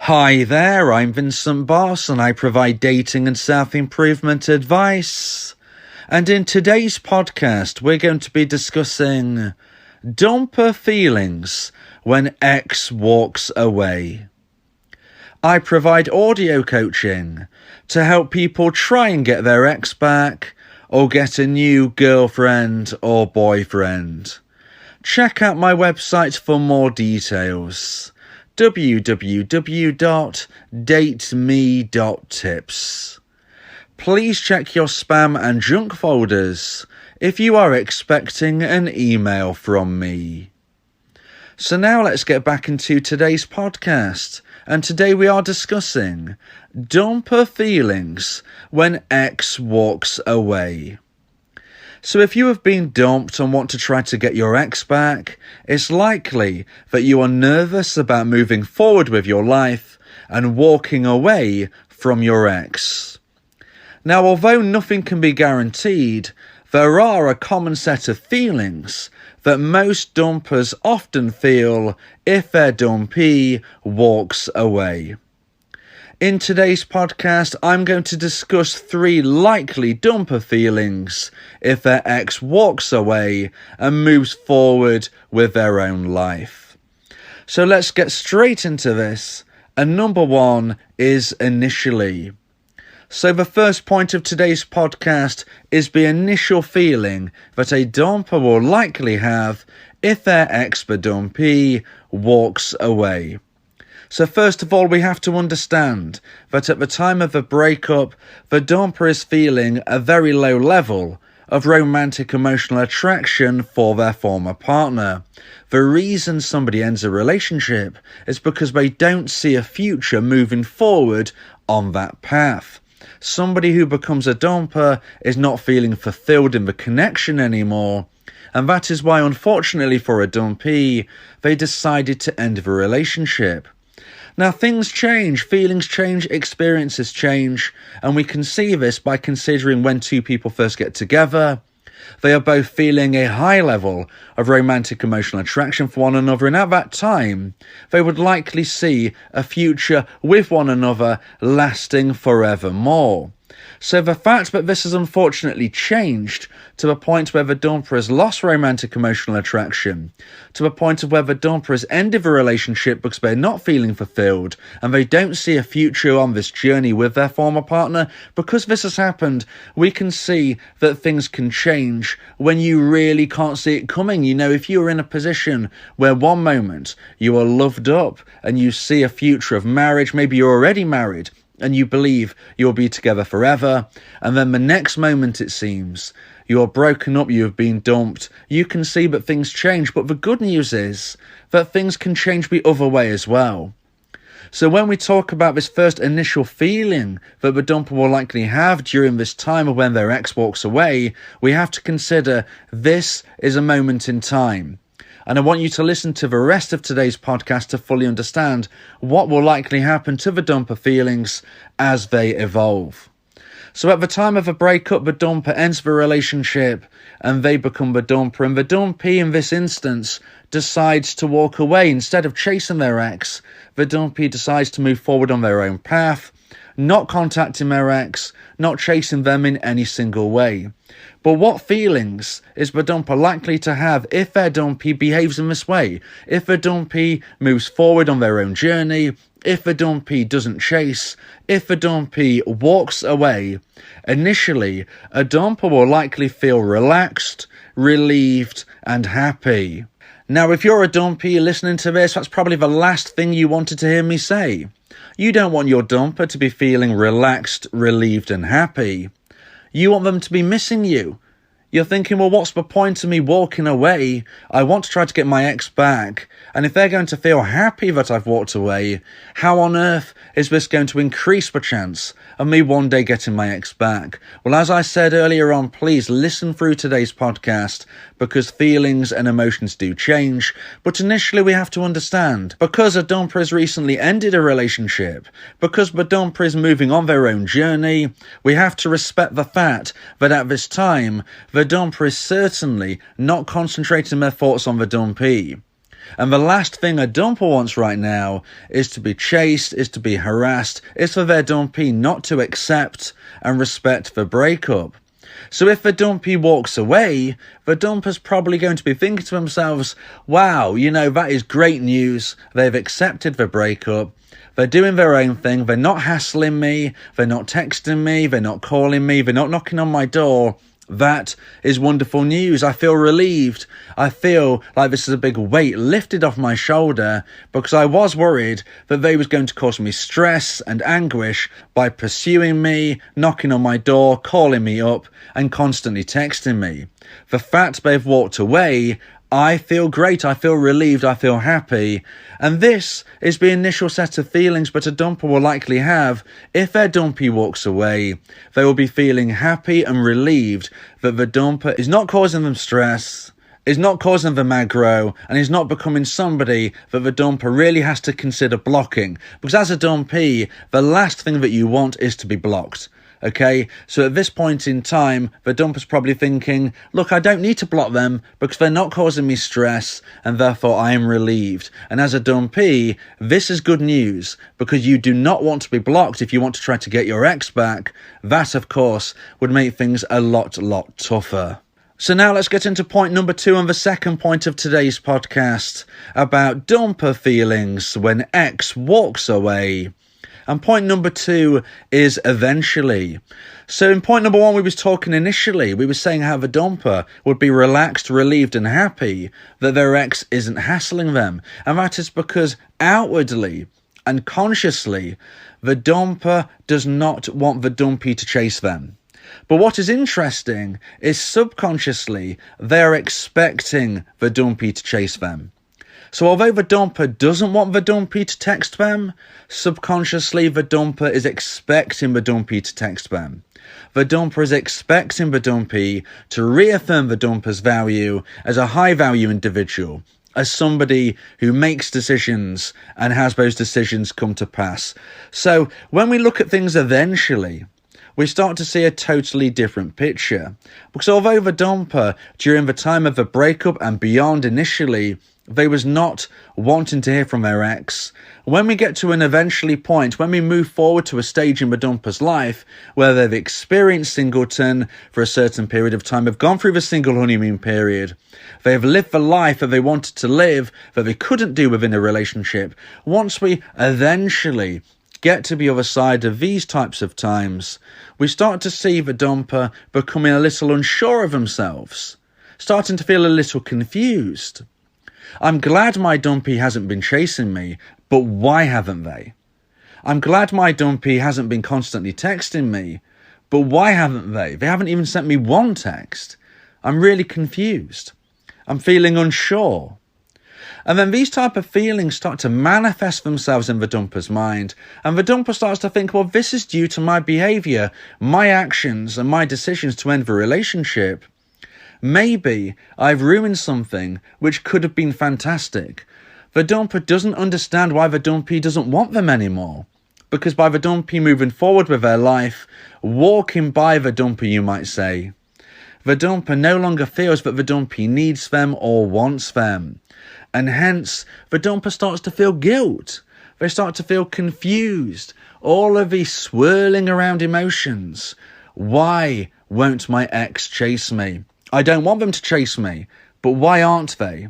Hi there, I'm Vincent Bos and I provide dating and self-improvement advice. And in today's podcast, we're going to be discussing dumper feelings when ex walks away. I provide audio coaching to help people try and get their ex back or get a new girlfriend or boyfriend. Check out my website for more details. www.dateme.tips. Please check your spam and junk folders if you are expecting an email from me. So now let's get back into today's podcast, and today we are discussing dumper feelings when ex walks away. So if you have been dumped and want to try to get your ex back, it's likely that you are nervous about moving forward with your life and walking away from your ex. Now, although nothing can be guaranteed, there are a common set of feelings that most dumpers often feel if their dumpee walks away. In today's podcast, I'm going to discuss 3 likely dumper feelings if their ex walks away and moves forward with their own life. So let's get straight into this. And number 1 is initially. So the first point of today's podcast is the initial feeling that a dumper will likely have if their ex, the dumpee, walks away. So first of all, we have to understand that at the time of the breakup, the dumper is feeling a very low level of romantic emotional attraction for their former partner. The reason somebody ends a relationship is because they don't see a future moving forward on that path. Somebody who becomes a dumper is not feeling fulfilled in the connection anymore. And that is why, unfortunately for a dumpee, they decided to end the relationship. Now, things change, feelings change, experiences change, and we can see this by considering when 2 people first get together. They are both feeling a high level of romantic emotional attraction for one another, and at that time, they would likely see a future with one another lasting forevermore. So the fact that this has unfortunately changed to the point where the dumper has lost romantic emotional attraction, to the point of where the dumper has ended the relationship because they're not feeling fulfilled and they don't see a future on this journey with their former partner, because this has happened, we can see that things can change when you really can't see it coming. You know, if you're in a position where one moment you are loved up and you see a future of marriage, maybe you're already married, and you believe you'll be together forever, and then the next moment it seems you're broken up, you have been dumped, you can see that things change. But the good news is that things can change the other way as well. So when we talk about this first initial feeling that the dumper will likely have during this time of when their ex walks away, we have to consider this is a moment in time. And I want you to listen to the rest of today's podcast to fully understand what will likely happen to the dumper feelings as they evolve. So at the time of a breakup, the dumper ends the relationship and they become the dumper. And the dumpee in this instance decides to walk away. Instead of chasing their ex, the dumpee decides to move forward on their own path, not contacting their ex, not chasing them in any single way. But what feelings is the dumper likely to have if their dumpee behaves in this way? If the dumpee moves forward on their own journey, if the dumpee doesn't chase, if the dumpee walks away? Initially, a dumper will likely feel relaxed, relieved, and happy. Now, if you're a dumpee listening to this, that's probably the last thing you wanted to hear me say. You don't want your dumper to be feeling relaxed, relieved, and happy. You want them to be missing you. You're thinking, well, what's the point of me walking away? I want to try to get my ex back. And if they're going to feel happy that I've walked away, how on earth is this going to increase the chance of me one day getting my ex back? Well, as I said earlier on, please listen through today's podcast, because feelings and emotions do change. But initially we have to understand, because a dumper has recently ended a relationship, because the dumper is moving on their own journey, we have to respect the fact that at this time, the dumper is certainly not concentrating their thoughts on the dumpee. And the last thing a dumper wants right now is to be chased, is to be harassed, is for their dumpee not to accept and respect the breakup. So if the dumpee walks away, the dumper's probably going to be thinking to themselves, wow, that is great news. They've accepted the breakup. They're doing their own thing. They're not hassling me. They're not texting me. They're not calling me. They're not knocking on my door. That is wonderful news. I feel relieved. I feel like this is a big weight lifted off my shoulder, because I was worried that they was going to cause me stress and anguish by pursuing me, knocking on my door, calling me up, and constantly texting me. The fact they've walked away, I feel great, I feel relieved, I feel happy. And this is the initial set of feelings that a dumper will likely have if their dumpee walks away. They will be feeling happy and relieved that the dumper is not causing them stress, is not causing them aggro, and is not becoming somebody that the dumper really has to consider blocking. Because as a dumpee, the last thing that you want is to be blocked. Okay, so at this point in time, the dumper's probably thinking, look, I don't need to block them because they're not causing me stress, and therefore I am relieved. And as a dumpee, this is good news, because you do not want to be blocked if you want to try to get your ex back. That, of course, would make things a lot tougher. So now let's get into point number 2 and the second point of today's podcast about dumper feelings when ex walks away. And point number 2 is eventually. So in point number 1, we was talking initially, we were saying how the dumper would be relaxed, relieved and happy that their ex isn't hassling them. And that is because outwardly and consciously, the dumper does not want the dumpee to chase them. But what is interesting is subconsciously, they're expecting the dumpee to chase them. So although the dumper doesn't want the dumpee to text them, subconsciously the dumper is expecting the dumpee to text them. The dumper is expecting the dumpee to reaffirm the dumper's value as a high-value individual, as somebody who makes decisions and has those decisions come to pass. So when we look at things eventually, we start to see a totally different picture. Because although the dumper, during the time of the breakup and beyond initially, they was not wanting to hear from their ex, when we get to an eventually point, when we move forward to a stage in the dumper's life where they've experienced singleton for a certain period of time, have gone through the single honeymoon period, they have lived the life that they wanted to live, that they couldn't do within a relationship, once we eventually get to the other side of these types of times, we start to see the dumper becoming a little unsure of themselves, starting to feel a little confused. I'm glad my dumpee hasn't been chasing me, but why haven't they? I'm glad my dumpee hasn't been constantly texting me, but why haven't they? They haven't even sent me one text. I'm really confused. I'm feeling unsure. And then these type of feelings start to manifest themselves in the dumper's mind, and the dumper starts to think, well, this is due to my behaviour, my actions and my decisions to end the relationship. Maybe I've ruined something which could have been fantastic. The dumper doesn't understand why the dumpee doesn't want them anymore. Because by the dumpee moving forward with their life, walking by the dumper, you might say, the dumper no longer feels that the dumpee needs them or wants them. And hence, the dumper starts to feel guilt. They start to feel confused. All of these swirling around emotions. Why won't my ex chase me? I don't want them to chase me, but why aren't they?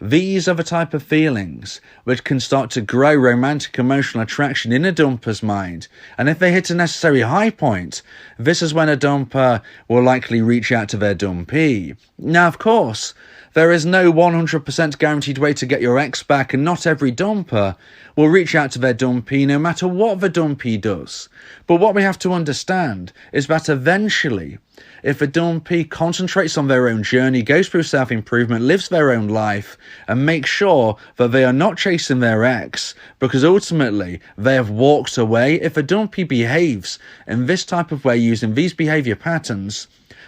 These are the type of feelings which can start to grow romantic emotional attraction in a dumper's mind. And if they hit a necessary high point, this is when a dumper will likely reach out to their dumpee. Now, of course, there is no 100% guaranteed way to get your ex back, and not every dumper will reach out to their dumpee no matter what the dumpee does. But what we have to understand is that eventually, if a dumpee concentrates on their own journey, goes through self-improvement, lives their own life, and makes sure that they are not chasing their ex, because ultimately they have walked away, if a dumpee behaves in this type of way using these behaviour patterns,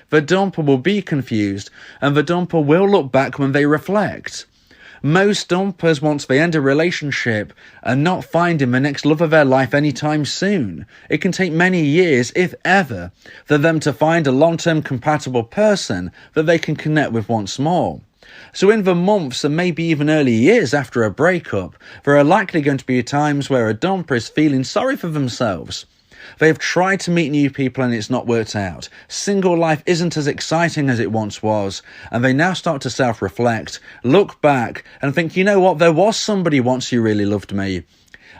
the dumper will be confused, and the dumper will look back when they reflect. Most dumpers, once they end a relationship, are not finding the next love of their life anytime soon. It can take many years, if ever, for them to find a long-term compatible person that they can connect with once more. So in the months and maybe even early years after a breakup, there are likely going to be times where a dumper is feeling sorry for themselves. They've tried to meet new people and it's not worked out. Single life isn't as exciting as it once was, and they now start to self-reflect, look back and think, you know what, there was somebody once who really loved me,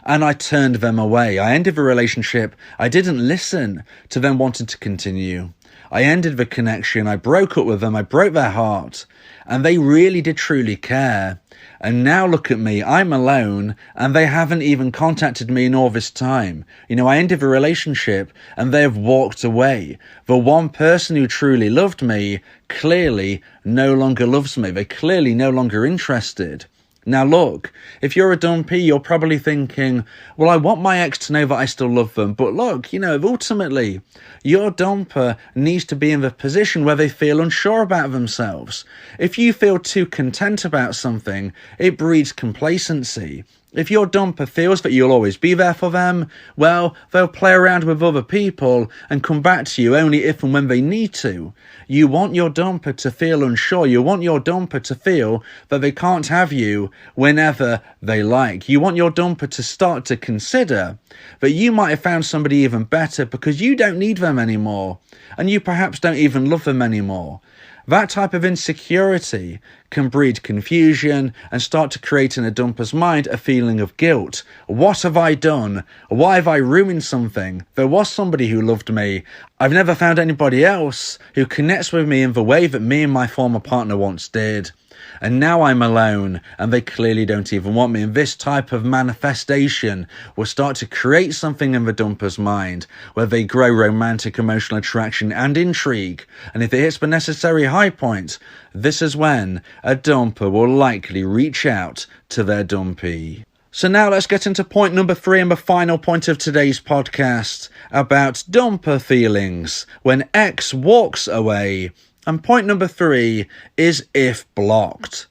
and I turned them away. I ended the relationship. I didn't listen to them wanting to continue. I ended the connection. I broke up with them. I broke their heart, and they really did truly care. And now look at me, I'm alone, and they haven't even contacted me in all this time. You know, I ended the relationship and they have walked away. The one person who truly loved me clearly no longer loves me. They're clearly no longer interested. Now look, if you're a dumpee, you're probably thinking, well, I want my ex to know that I still love them. But look, you know, ultimately, your dumper needs to be in the position where they feel unsure about themselves. If you feel too content about something, it breeds complacency. If your dumper feels that you'll always be there for them, well, they'll play around with other people and come back to you only if and when they need to. You want your dumper to feel unsure. You want your dumper to feel that they can't have you whenever they like. You want your dumper to start to consider that you might have found somebody even better because you don't need them anymore, and you perhaps don't even love them anymore. That type of insecurity can breed confusion and start to create in a dumper's mind a feeling of guilt. What have I done? Why have I ruined something? There was somebody who loved me. I've never found anybody else who connects with me in the way that me and my former partner once did. And now I'm alone, and they clearly don't even want me. And this type of manifestation will start to create something in the dumper's mind where they grow romantic emotional attraction and intrigue. And if it hits the necessary high point, this is when a dumper will likely reach out to their dumpee. So now let's get into point number 3 and the final point of today's podcast about dumper feelings when ex walks away. And point number 3 is if blocked.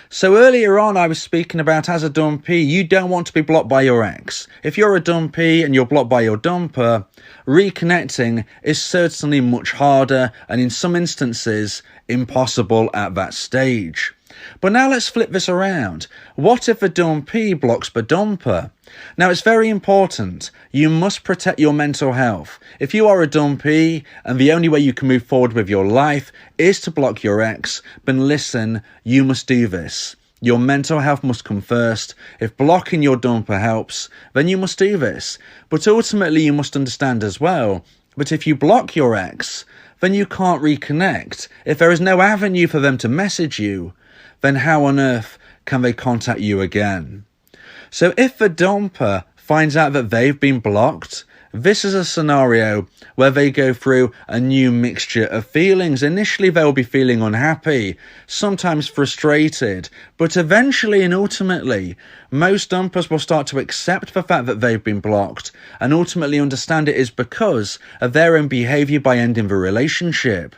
So earlier on I was speaking about, as a dumpee, you don't want to be blocked by your ex. If you're a dumpee and you're blocked by your dumper, reconnecting is certainly much harder and in some instances impossible at that stage. But now let's flip this around. What if a dumpee blocks the dumper? Now it's very important. You must protect your mental health. If you are a dumpee and the only way you can move forward with your life is to block your ex, then listen, you must do this. Your mental health must come first. If blocking your dumper helps, then you must do this. But ultimately you must understand as well, but if you block your ex, then you can't reconnect. If there is no avenue for them to message you, then how on earth can they contact you again? So if the dumper finds out that they've been blocked, this is a scenario where they go through a new mixture of feelings. Initially, they'll be feeling unhappy, sometimes frustrated, but eventually and ultimately, most dumpers will start to accept the fact that they've been blocked and ultimately understand it is because of their own behaviour by ending the relationship.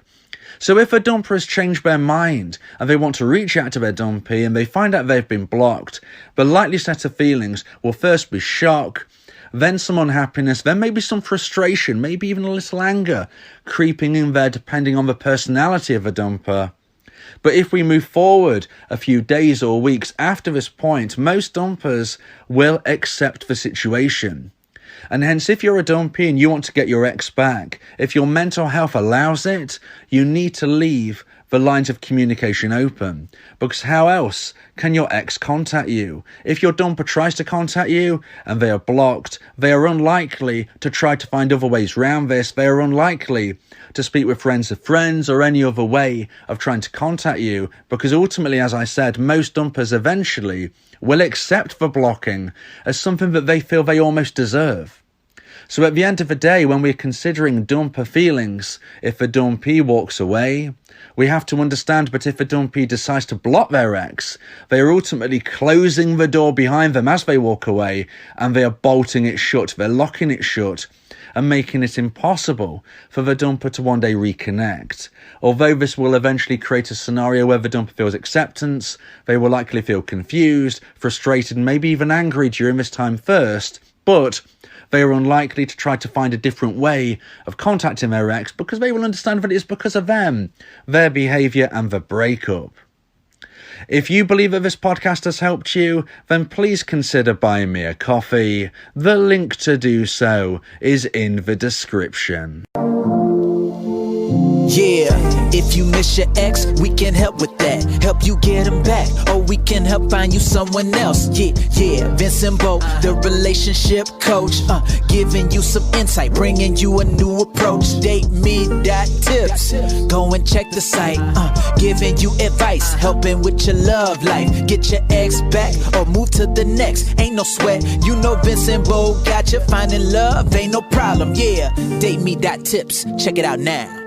So if a dumper has changed their mind and they want to reach out to their dumpee and they find out they've been blocked, the likely set of feelings will first be shock, then some unhappiness, then maybe some frustration, maybe even a little anger creeping in there depending on the personality of a dumper. But if we move forward a few days or weeks after this point, most dumpers will accept the situation. And hence, if you're a dumpee and you want to get your ex back, if your mental health allows it, you need to leave the lines of communication open. Because how else can your ex contact you? If your dumper tries to contact you and they are blocked, they are unlikely to try to find other ways around this. They are unlikely to speak with friends of friends or any other way of trying to contact you. Because ultimately, as I said, most dumpers eventually will accept the blocking as something that they feel they almost deserve. So at the end of the day, when we're considering dumper feelings, if a dumpee walks away, we have to understand that if a dumpee decides to block their ex, they are ultimately closing the door behind them as they walk away, and they are bolting it shut, they're locking it shut, and making it impossible for the dumper to one day reconnect. Although this will eventually create a scenario where the dumper feels acceptance, they will likely feel confused, frustrated, and maybe even angry during this time first, but they are unlikely to try to find a different way of contacting their ex because they will understand that it's because of them, their behaviour and the breakup. If you believe that this podcast has helped you, then please consider buying me a coffee. The link to do so is in the description. Yeah, if you miss your ex, we can help with that. Help you get him back, or we can help find you someone else. Yeah, Vincent Bos, the relationship coach, giving you some insight, bringing you a new approach. DateMe.tips, go and check the site, giving you advice, helping with your love life. Get your ex back, or move to the next. Ain't no sweat, you know Vincent Bos got you. Finding love ain't no problem. Yeah, DateMe.tips, check it out now.